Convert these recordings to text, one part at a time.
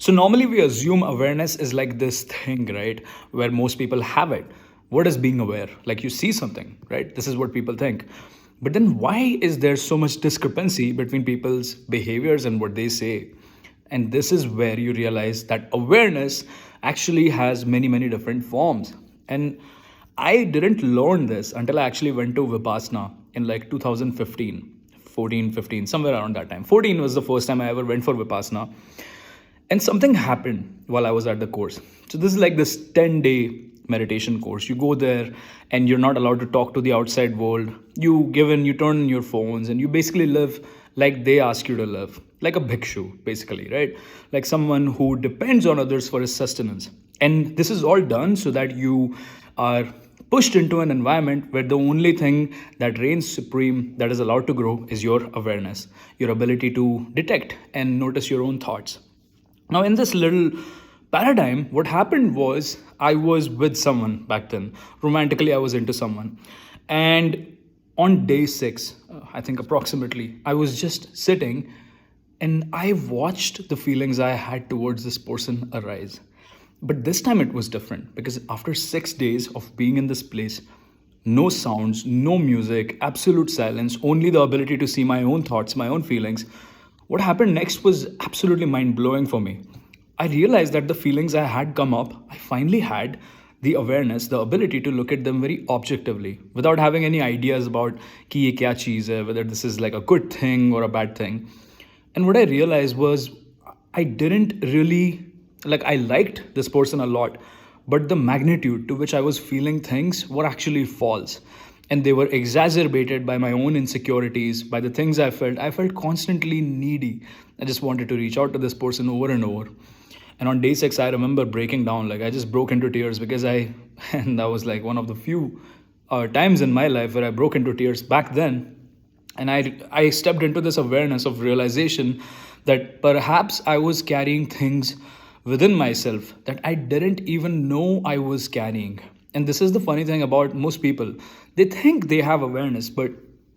So normally we assume awareness is like this thing, right? Where most people have it. What is being aware? Like you see something, right? This is what people think. But then why is there so much discrepancy between people's behaviors and what they say? And this is where you realize that awareness actually has many, many different forms. And I didn't learn this until I actually went to Vipassana in like 2015, 14, 15, somewhere around that time. 14 was the first time I ever went for Vipassana. And something happened while I was at the course. So this is like this 10-day meditation course. You go there and you're not allowed to talk to the outside world. You turn your phones and you basically live like they ask you to live, like a bhikshu, basically, right? Like someone who depends on others for his sustenance. And this is all done so that you are pushed into an environment where the only thing that reigns supreme, that is allowed to grow, is your awareness, your ability to detect and notice your own thoughts. Now, in this little paradigm, what happened was I was with someone back then. Romantically, I was into someone. And on day six, I think approximately, I was just sitting and I watched the feelings I had towards this person arise. But this time it was different because after 6 days of being in this place, no sounds, no music, absolute silence, only the ability to see my own thoughts, my own feelings. What happened next was absolutely mind blowing for me. I realized that the feelings I had come up, I finally had the awareness, the ability to look at them very objectively without having any ideas about कि ये क्या चीज़ है, whether this is like a good thing or a bad thing. And what I realized was I didn't really like I liked this person a lot, but the magnitude to which I was feeling things were actually false. And they were exacerbated by my own insecurities, by the things I felt. I felt constantly needy. I just wanted to reach out to this person over and over. And on day six, I remember breaking down. Like I just broke into tears because and that was like one of the few times in my life where I broke into tears back then. And I stepped into this awareness of realization that perhaps I was carrying things within myself that I didn't even know I was carrying. And this is the funny thing about most people. They think they have awareness, but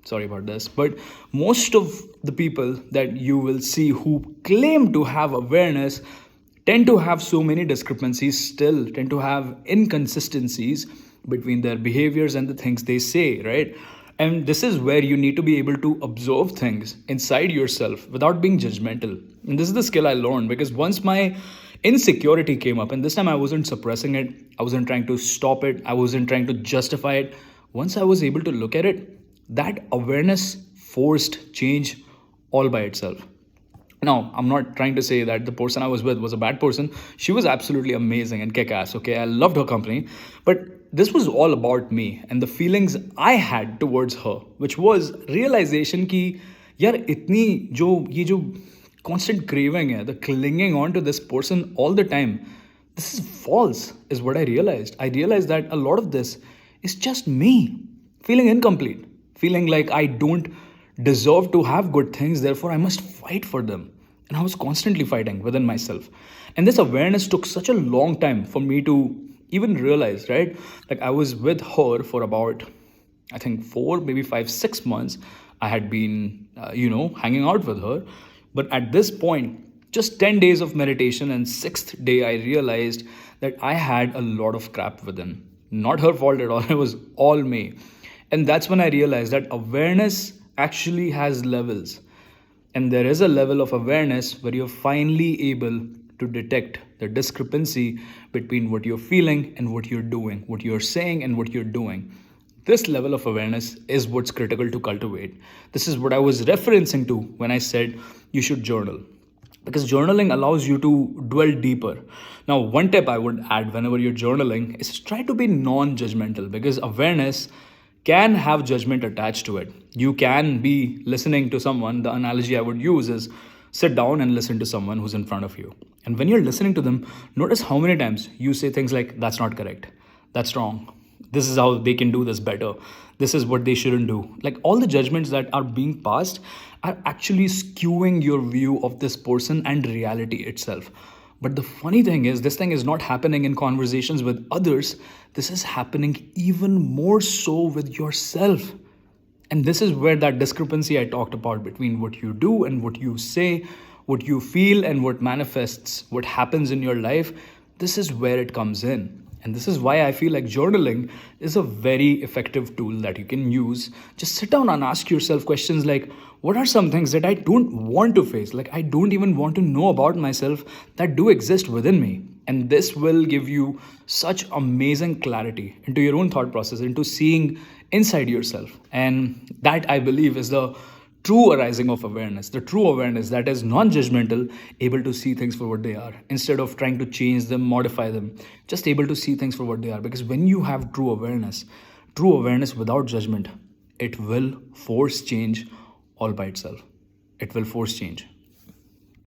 sorry about this, but most of the people that you will see who claim to have awareness tend to have so many discrepancies still, tend to have inconsistencies between their behaviors and the things they say, right? And this is where you need to be able to observe things inside yourself without being judgmental. And this is the skill I learned because once my insecurity came up, and this time I wasn't suppressing it, I wasn't trying to stop it, I wasn't trying to justify it. Once I was able to look at it, that awareness forced change all by itself. Now, I'm not trying to say that the person I was with was a bad person. She was absolutely amazing and kick ass, okay? I loved her company. But this was all about me and the feelings I had towards her, which was realization कि यार इतनी जो ये जो constant craving है, the clinging on to this person all the time, this is false, is what I realized. I realized that a lot of this is just me feeling incomplete, feeling like I don't deserve to have good things, therefore I must fight for them. And I was constantly fighting within myself. And this awareness took such a long time for me to even realize, right? Like I was with her for about, I think 4, maybe 5, 6 months. I had been, hanging out with her. But at this point, just 10 days of meditation and sixth day, I realized that I had a lot of crap within. Not her fault at all. It was all me. And that's when I realized that awareness actually has levels. And there is a level of awareness where you're finally able to detect the discrepancy between what you're feeling and what you're doing, what you're saying and what you're doing. This level of awareness is what's critical to cultivate. This is what I was referencing to when I said you should journal. Because journaling allows you to dwell deeper. Now, one tip I would add whenever you're journaling is try to be non judgmental because awareness can have judgment attached to it. You can be listening to someone. The analogy I would use is sit down and listen to someone who's in front of you. And when you're listening to them, notice how many times you say things like, that's not correct, that's wrong, this is how they can do this better, this is what they shouldn't do. Like all the judgments that are being passed are actually skewing your view of this person and reality itself. But the funny thing is, this thing is not happening in conversations with others. This is happening even more so with yourself. And this is where that discrepancy I talked about between what you do and what you say, what you feel and what manifests, what happens in your life, this is where it comes in. And this is why I feel like journaling is a very effective tool that you can use. Just sit down and ask yourself questions like, what are some things that I don't want to face? Like, I don't even want to know about myself that do exist within me. And this will give you such amazing clarity into your own thought process, into seeing inside yourself. And that, I believe, is the true arising of awareness, the true awareness that is non judgmental, able to see things for what they are instead of trying to change them, modify them, just able to see things for what they are. Because when you have true awareness without judgment, it will force change all by itself. It will force change.